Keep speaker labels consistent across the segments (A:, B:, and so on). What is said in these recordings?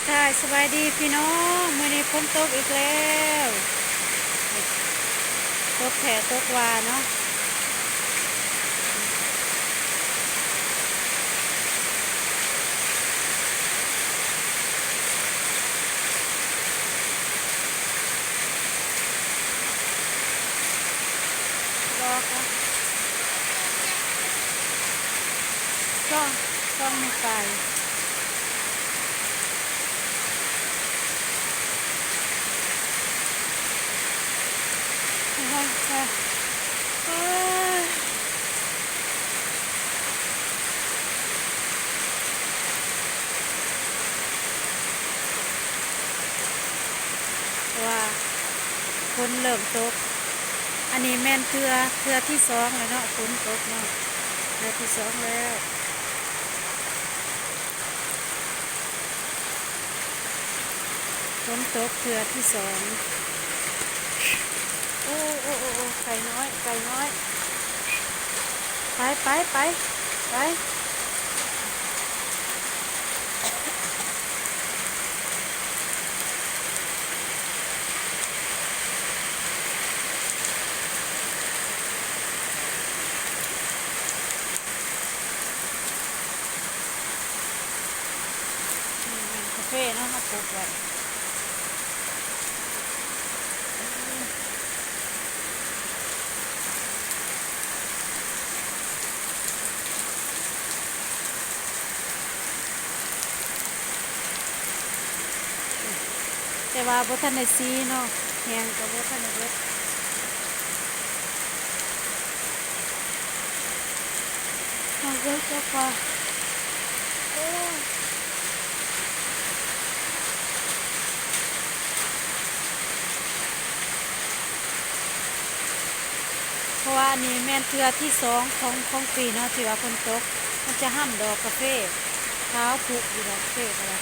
A: ถ่ายสบายดีพี่น้องมื้อนี้ฝนตกอีกแล้วตกแผ่ตกวาเนาะรอค่ะช่องช่องมือไปค่ะค่ะเอ้ยว่าฝนเริ่มตกอันนี้แม่นเทือที่สองแล้วเนาะฝนตกเนาะเทือที่สองแล้วฝนตกเทือที่สองโอ้โอ้โอ้โอ้ไก่น้อยไก่น้อยไปไปไปไปคาเฟ่เนาะมาปลูกไว้ แต่ว่าบ่ทันได้ซีเนาะแหงก็บ่ทันได้เบิดเอาเบิดก็พอโอ้เพราะว่าอันนี้แม่นเทื่อที่สองของปีเนาะที่ว่าฝนตกมันจะห้ำดอกกาแฟขาวผุอยู่ดอกกาแฟก็ได้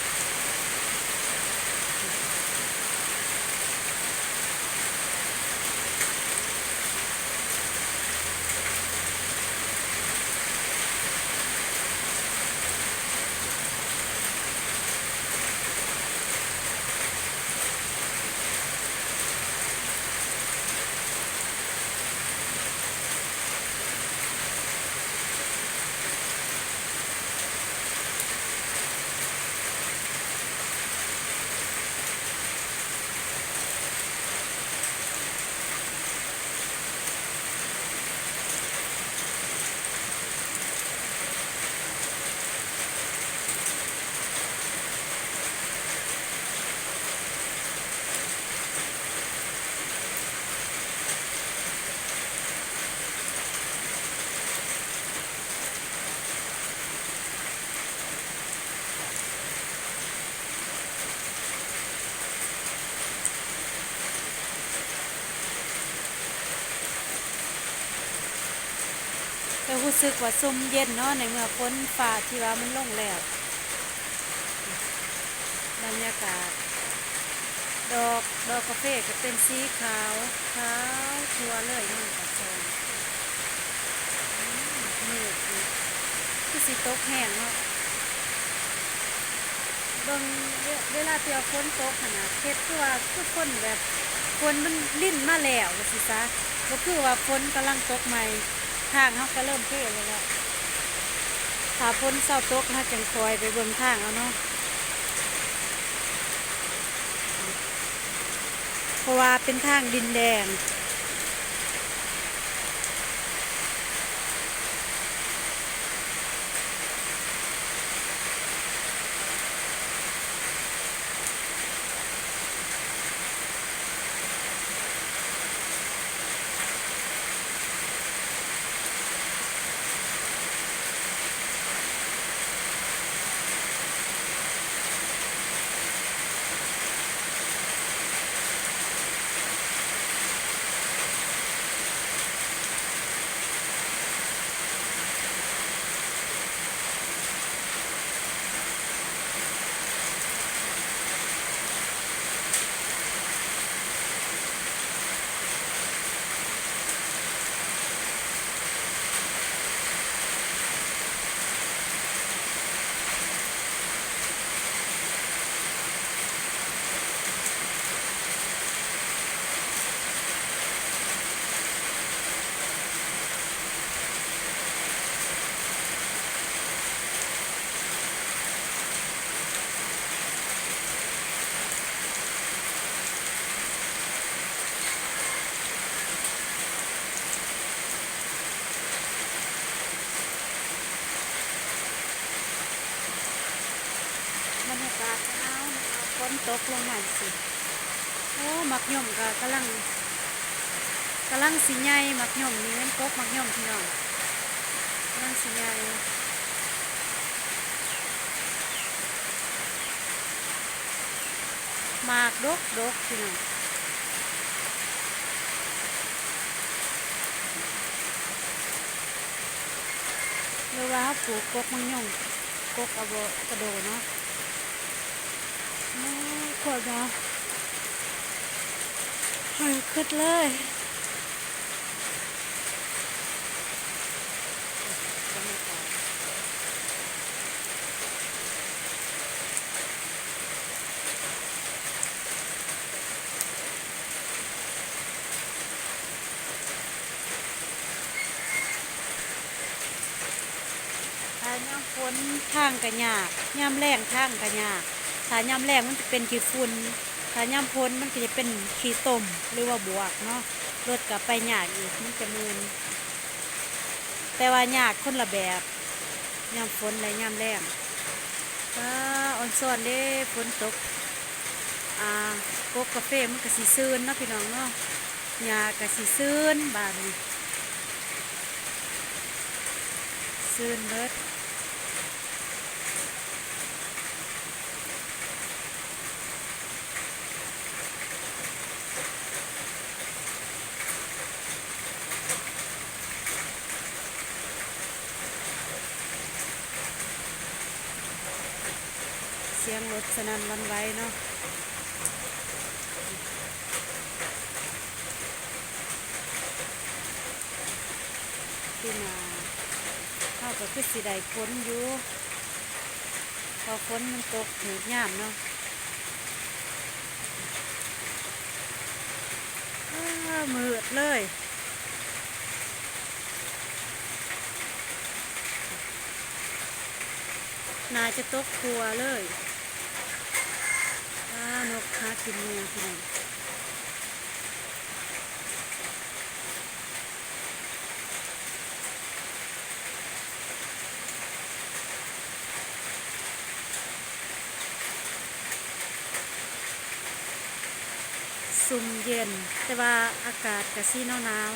A: แต่รู้สึกว่าซุ่มเย็นเนาะในเมื่อฝนฟ้าที่ว่ามันลงแล้วบรรยากาศดอกกาแฟก็เป็นสีขาวขาวทั่วเลยนี่ปากซอยมืดอยู่คือสิตกแห้งเนาะ เบิ่งเวลาที่ว่าฝนตกขนาดเฮ็ดคือว่าคือฝนแบบฝนมันลิ่นมาแล้วว่าสิซะก็คือว่าฝนกำลังตกใหม่ทางเฮาก็เริ่มเทแล้วแหละถ้าฝนเศร้าตกเฮาจังคอยไปเบิ่งทางเอาเนาะเพราะว่าเป็นทางดินแดง ากาศหนาวฝนตกลงมาสิโอ้มักย่อมก็กำลังสีใหญ่มักย่อมนี่มันตกมักย่อมพี่น้องกำลังสีใหญ่หมากดกพี่น้องหรือว่าปลูกกกมักย่อมกกอะโวคาโดเนาะโอ้ขวดเนาะหอยขึ้นเลยถ้ายามฝนทางกะยากยามแรงทางกะยากถ้ายามแรงมันจะเป็นขี้ฝุ่นถ้ายามฝนมันก็จะเป็นขี้ตมหรือว่าบวกเนาะรถกับไปยากอีกมันจะมืนแต่ว่ายากคนละแบบยามฝนและยามแรงอ่อนซ่อนเด้ฝนตกกกกาแฟมันก็สิซื่นเนาะพี่น้องเนาะหญ้าก็สิซื่นบานนี้ซื่นเบิดเสียงรถสนั่นหวันไหวเนาะที่นาเฮาก็คือสิได้ฝนอยู่พอฝนมันตกถึงยามเนาะมืดเลยน่าจะตกครัวเลยนกหากินเนื้อพี่น้องซุ่มเย็นแต่ว่าอากาศก็สีหนาว